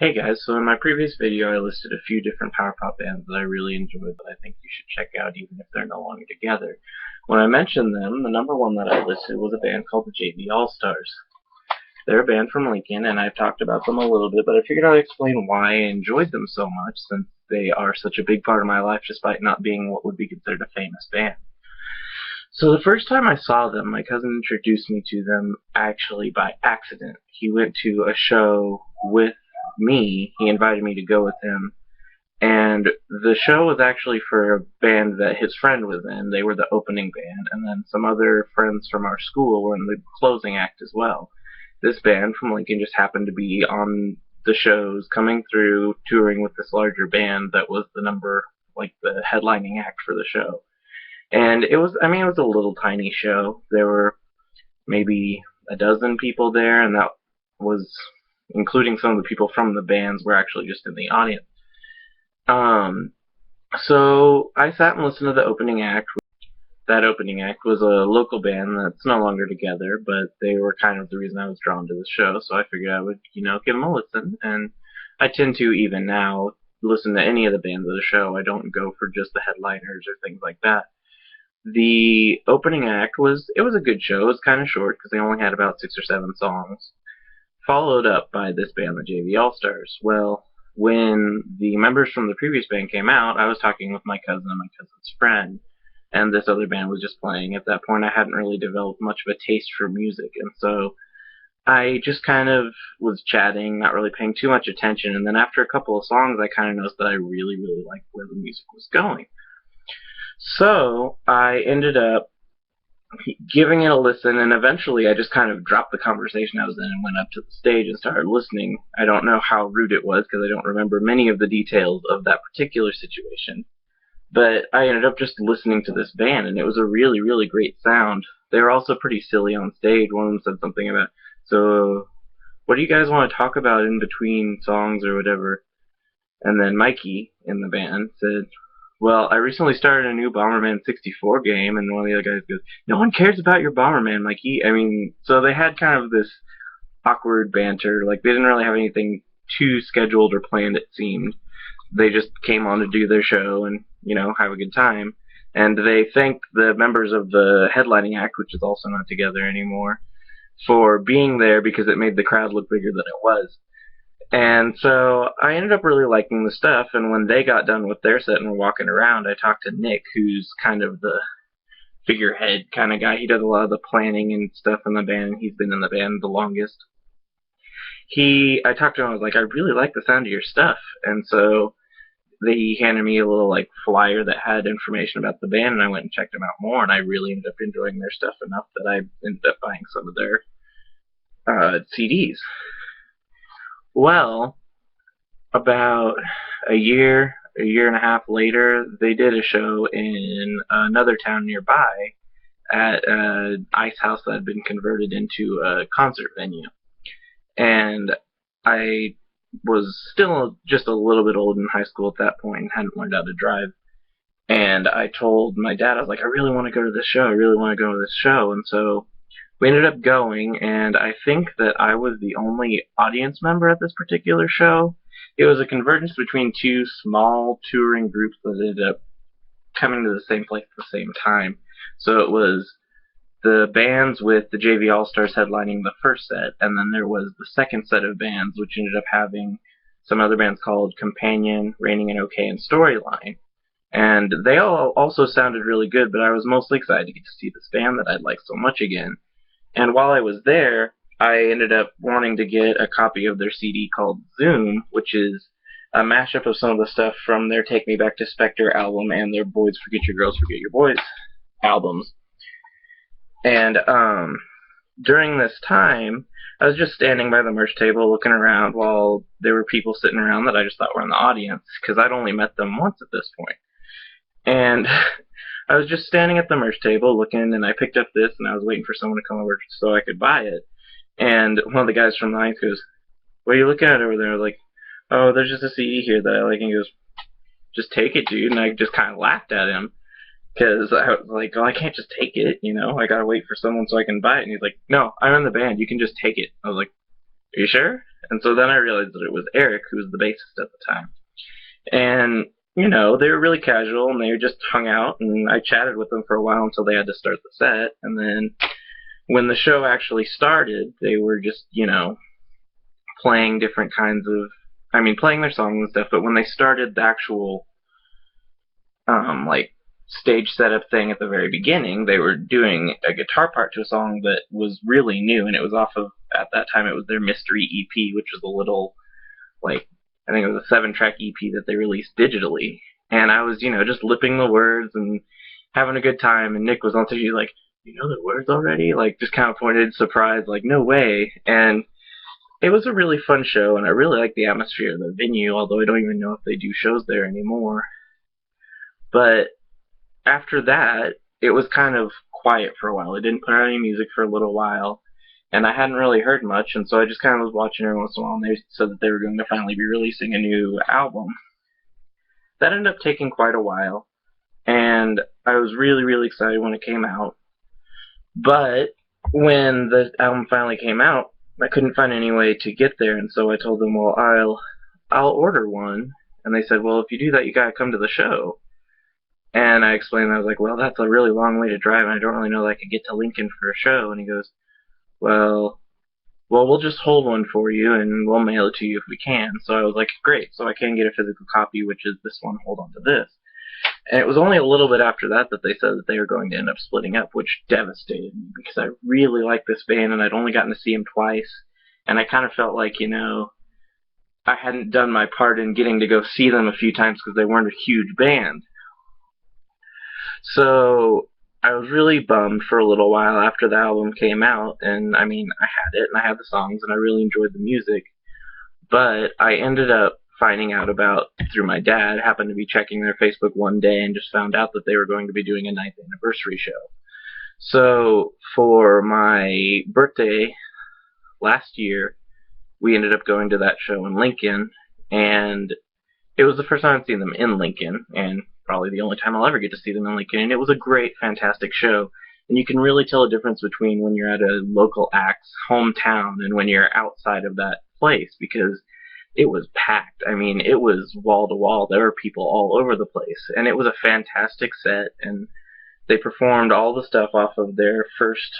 Hey guys, so in my previous video I listed a few different power pop bands that I really enjoyed that I think you should check out even if they're no longer together. When I mentioned them, the number one that I listed was a band called the JV Allstars. They're a band from Lincoln, and I've talked about them a little bit, but I figured I'd explain why I enjoyed them so much since they are such a big part of my life despite not being what would be considered a famous band. So the first time I saw them, my cousin introduced me to them actually by accident. He went to a show with me. He invited me to go with him, and the show was actually for a band that his friend was in. They were the opening band, and then some other friends from our school were in the closing act as well. This band from Lincoln just happened to be on the shows coming through touring with this larger band that was the headlining act for the show. And it was a little tiny show. There were maybe a dozen people there, and that was including some of the people from the bands were actually just in the audience. So I sat and listened to the opening act. That opening act was a local band that's no longer together, but they were kind of the reason I was drawn to the show, so I figured I would, give them a listen, and I tend to, even now, listen to any of the bands of the show. I don't go for just the headliners or things like that. The opening act was a good show. It was kind of short because they only had about 6 or 7 songs, followed up by this band, the JV Allstars. Well, when the members from the previous band came out, I was talking with my cousin and my cousin's friend, and this other band was just playing. At that point, I hadn't really developed much of a taste for music, and so I just kind of was chatting, not really paying too much attention, and then after a couple of songs, I kind of noticed that I really, really liked where the music was going. So I ended up giving it a listen, and eventually I just kind of dropped the conversation I was in and went up to the stage and started listening. I don't know how rude it was because I don't remember many of the details of that particular situation, but I ended up just listening to this band, and it was a really, really great sound. They were also pretty silly on stage. One of them said something about, so what do you guys want to talk about in between songs or whatever? And then Mikey in the band said, well, I recently started a new Bomberman 64 game, and one of the other guys goes, no one cares about your Bomberman, Mikey. So they had kind of this awkward banter. Like, they didn't really have anything too scheduled or planned, it seemed. They just came on to do their show and, have a good time. And they thanked the members of the headlining act, which is also not together anymore, for being there because it made the crowd look bigger than it was. And so I ended up really liking the stuff, and when they got done with their set and were walking around, I talked to Nick, who's kind of the figurehead kind of guy. He does a lot of the planning and stuff in the band. He's been in the band the longest. I talked to him, I was like, I really like the sound of your stuff. And so he handed me a little flyer that had information about the band, and I went and checked them out more, and I really ended up enjoying their stuff enough that I ended up buying some of their CDs. Well, about a year and a half later, they did a show in another town nearby at an ice house that had been converted into a concert venue. And I was still just a little bit old in high school at that point and hadn't learned how to drive. And I told my dad, I was like, I really want to go to this show. I really want to go to this show. And so we ended up going, and I think that I was the only audience member at this particular show. It was a convergence between 2 small touring groups that ended up coming to the same place at the same time. So it was the bands with the JV Allstars headlining the first set, and then there was the second set of bands, which ended up having some other bands called Companion, Raining and OK, and Storyline. And they all also sounded really good, but I was mostly excited to get to see this band that I'd liked so much again. And while I was there, I ended up wanting to get a copy of their CD called Zoom, which is a mashup of some of the stuff from their Take Me Back to Spectre album and their Boys Forget Your Girls Forget Your Boys albums. And during this time, I was just standing by the merch table looking around while there were people sitting around that I just thought were in the audience, because I'd only met them once at this point. And I was just standing at the merch table looking, and I picked up this, and I was waiting for someone to come over so I could buy it. And one of the guys from the audience goes, what are you looking at over there? I was like, oh, there's just a CD here that I like. And he goes, just take it, dude. And I just kind of laughed at him because I was like, oh, I can't just take it, I gotta wait for someone so I can buy it. And he's like, no, I'm in the band. You can just take it. I was like, are you sure? And so then I realized that it was Eric, who was the bassist at the time. And, you know, they were really casual, and they just hung out, and I chatted with them for a while until they had to start the set. And then when the show actually started, they were just, you know, playing different kinds of, playing their songs and stuff, but when they started the actual, like, stage setup thing at the very beginning, they were doing a guitar part to a song that was really new, and it was off of, at that time, it was their Mystery EP, which was a little, like, I think it was a 7-track EP that they released digitally. And I was, you know, just lipping the words and having a good time, and Nick was on stage, like, you know the words already? Like, just kind of pointed, surprised, like, no way. And it was a really fun show, and I really liked the atmosphere of the venue, although I don't even know if they do shows there anymore. But after that, it was kind of quiet for a while. They didn't put out any music for a little while, and I hadn't really heard much, and so I just kind of was watching every once in a while, and they said that they were going to finally be releasing a new album. That ended up taking quite a while, and I was really, really excited when it came out. But when the album finally came out, I couldn't find any way to get there, and so I told them, well, I'll order one. And they said, well, if you do that, you gotta come to the show. And I explained, I was like, well, that's a really long way to drive, and I don't really know that I could get to Lincoln for a show. And he goes, well, we'll just hold one for you, and we'll mail it to you if we can. So I was like, great, so I can get a physical copy, which is this one, hold on to this. And it was only a little bit after that that they said that they were going to end up splitting up, which devastated me, because I really liked this band, and I'd only gotten to see them twice, and I kind of felt like, you know, I hadn't done my part in getting to go see them a few times because they weren't a huge band. So I was really bummed for a little while after the album came out, and I had it, and I had the songs, and I really enjoyed the music, but I ended up finding out about, through my dad, happened to be checking their Facebook one day and just found out that they were going to be doing a 9th anniversary show. So for my birthday last year, we ended up going to that show in Lincoln, and it was the first time I'd seen them in Lincoln, and probably the only time I'll ever get to see them in Lincoln, and it was a great, fantastic show. And you can really tell a difference between when you're at a local act's hometown and when you're outside of that place, because it was packed. I mean, it was wall to wall. There were people all over the place, and it was a fantastic set, and they performed all the stuff off of their first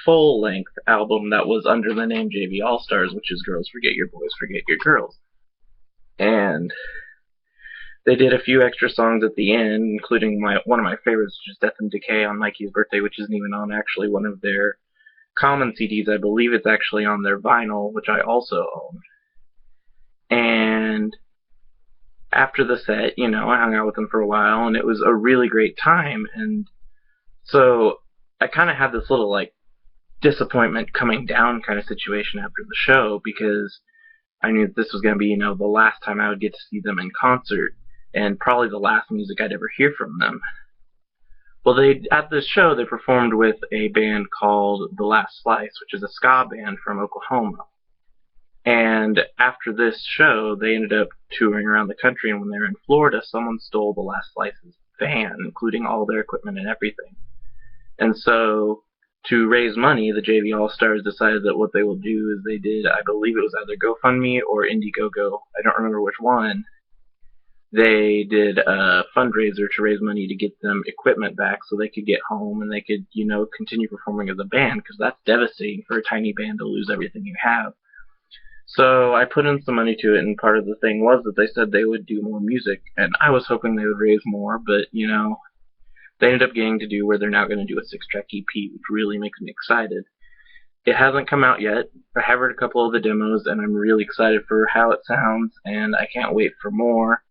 full-length album that was under the name JV Allstars, which is Girls Forget Your Boys, Forget Your Girls. And they did a few extra songs at the end, including one of my favorites, which is Death and Decay on Mikey's birthday, which isn't even on actually one of their common CDs. I believe it's actually on their vinyl, which I also own. And after the set, you know, I hung out with them for a while, and it was a really great time. And so I kind of had this little, like, disappointment coming down kind of situation after the show, because I knew that this was going to be, you know, the last time I would get to see them in concert, and probably the last music I'd ever hear from them. Well, at this show, they performed with a band called The Last Slice, which is a ska band from Oklahoma. And after this show, they ended up touring around the country, and when they were in Florida, someone stole The Last Slice's van, including all their equipment and everything. And so, to raise money, the JV All-Stars decided that what they will do is they did, I believe it was either GoFundMe or Indiegogo, I don't remember which one. They did a fundraiser to raise money to get them equipment back so they could get home and they could, you know, continue performing as a band, because that's devastating for a tiny band to lose everything you have. So I put in some money to it, and part of the thing was that they said they would do more music, and I was hoping they would raise more, but, you know, they ended up getting to do where they're now going to do a 6-track EP, which really makes me excited. It hasn't come out yet. I have heard a couple of the demos, and I'm really excited for how it sounds, and I can't wait for more.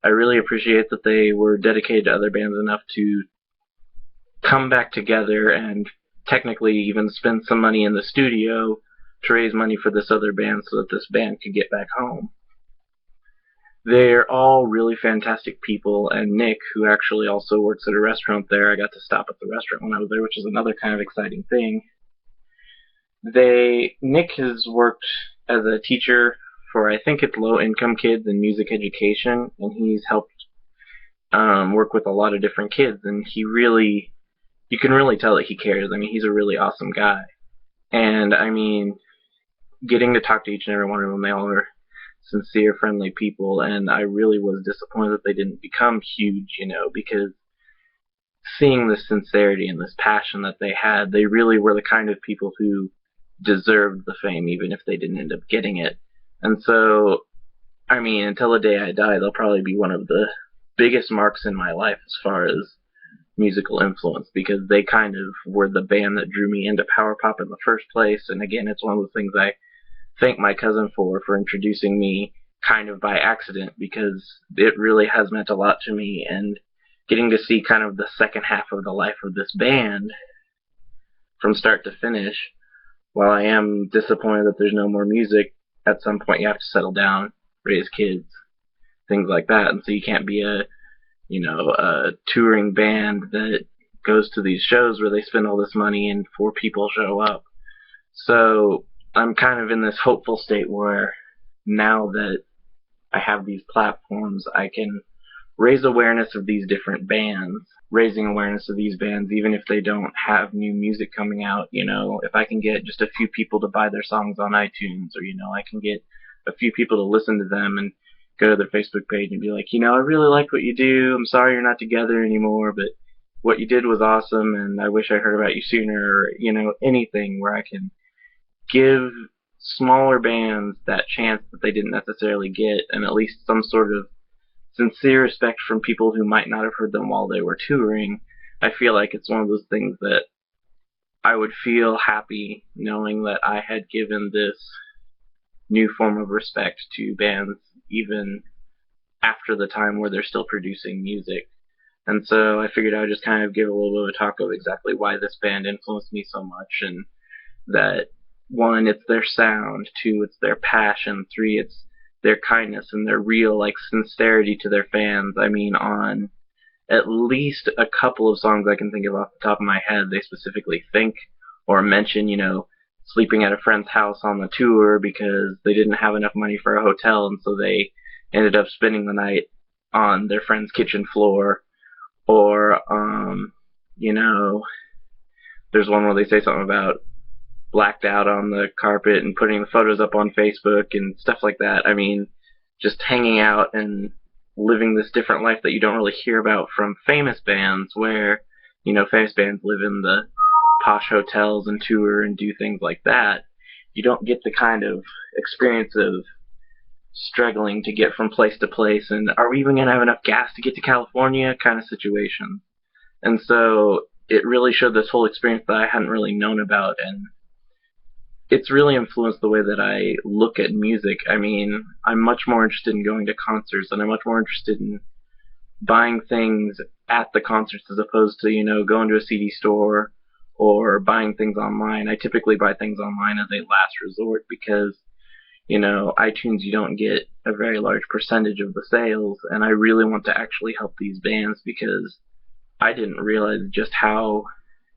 I really appreciate that they were dedicated to other bands enough to come back together and technically even spend some money in the studio to raise money for this other band so that this band could get back home. They're all really fantastic people, and Nick, who actually also works at a restaurant there, I got to stop at the restaurant when I was there, which is another kind of exciting thing. Nick has worked as a teacher for, I think it's low-income kids in music education, and he's helped work with a lot of different kids, and you can really tell that he cares. I mean, he's a really awesome guy. And, I mean, getting to talk to each and every one of them, they all are sincere, friendly people, and I really was disappointed that they didn't become huge, because seeing this sincerity and this passion that they had, they really were the kind of people who deserved the fame, even if they didn't end up getting it. And so, until the day I die, they'll probably be one of the biggest marks in my life as far as musical influence, because they kind of were the band that drew me into power pop in the first place. And again, it's one of the things I thank my cousin for introducing me kind of by accident, because it really has meant a lot to me. And getting to see kind of the second half of the life of this band from start to finish, while I am disappointed that there's no more music, at some point you have to settle down, raise kids, things like that. And so you can't be a touring band that goes to these shows where they spend all this money and 4 people show up. So I'm kind of in this hopeful state where now that I have these platforms, I can raise awareness of these different bands, raising awareness of these bands even if they don't have new music coming out. If I can get just a few people to buy their songs on iTunes, or I can get a few people to listen to them and go to their Facebook page and be like, I really like what you do. I'm sorry you're not together anymore, but what you did was awesome, and I wish I heard about you sooner. Or, anything where I can give smaller bands that chance that they didn't necessarily get, and at least some sort of sincere respect from people who might not have heard them while they were touring. I feel like it's one of those things that I would feel happy knowing that I had given this new form of respect to bands even after the time where they're still producing music. And so I figured I would just kind of give a little bit of a talk of exactly why this band influenced me so much, and that 1, it's their sound, 2, it's their passion, 3, it's their kindness and their real sincerity to their fans. On at least a couple of songs I can think of off the top of my head, they specifically think or mention, sleeping at a friend's house on the tour because they didn't have enough money for a hotel, and so they ended up spending the night on their friend's kitchen floor. Or, there's one where they say something about blacked out on the carpet and putting the photos up on Facebook and stuff like that. Just hanging out and living this different life that you don't really hear about from famous bands, where, famous bands live in the posh hotels and tour and do things like that. You don't get the kind of experience of struggling to get from place to place, and are we even going to have enough gas to get to California kind of situation. And so it really showed this whole experience that I hadn't really known about, and it's really influenced the way that I look at music. I'm much more interested in going to concerts, and I'm much more interested in buying things at the concerts as opposed to, going to a CD store or buying things online. I typically buy things online as a last resort because, iTunes, you don't get a very large percentage of the sales, and I really want to actually help these bands because I didn't realize just how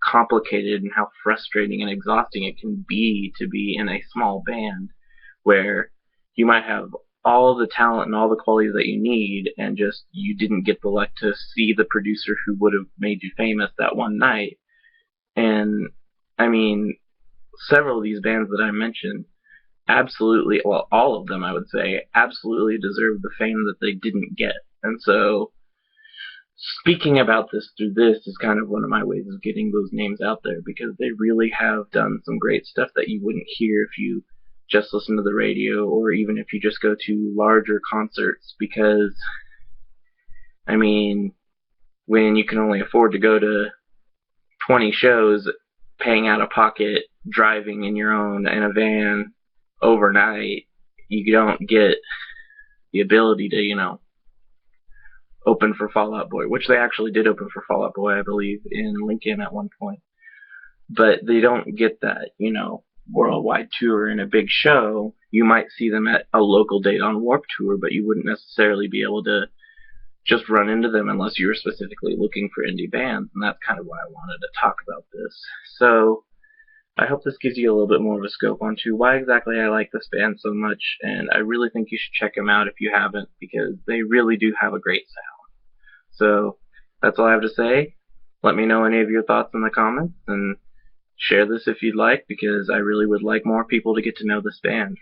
complicated and how frustrating and exhausting it can be to be in a small band where you might have all the talent and all the qualities that you need, and just you didn't get the luck to see the producer who would have made you famous that one night. And several of these bands that I mentioned absolutely, well, all of them I would say, absolutely deserve the fame that they didn't get. And so speaking about this through this is kind of one of my ways of getting those names out there, because they really have done some great stuff that you wouldn't hear if you just listen to the radio, or even if you just go to larger concerts. Because when you can only afford to go to 20 shows, paying out of pocket, driving in a van overnight, you don't get the ability to, open for Fall Out Boy, which they actually did open for Fall Out Boy, I believe, in Lincoln at one point. But they don't get that, worldwide tour in a big show. You might see them at a local date on Warped Tour, but you wouldn't necessarily be able to just run into them unless you were specifically looking for indie bands, and that's kind of why I wanted to talk about this. So I hope this gives you a little bit more of a scope onto why exactly I like this band so much, and I really think you should check them out if you haven't, because they really do have a great sound. So that's all I have to say. Let me know any of your thoughts in the comments, and Share this if you'd like, because I really would like more people to get to know this band.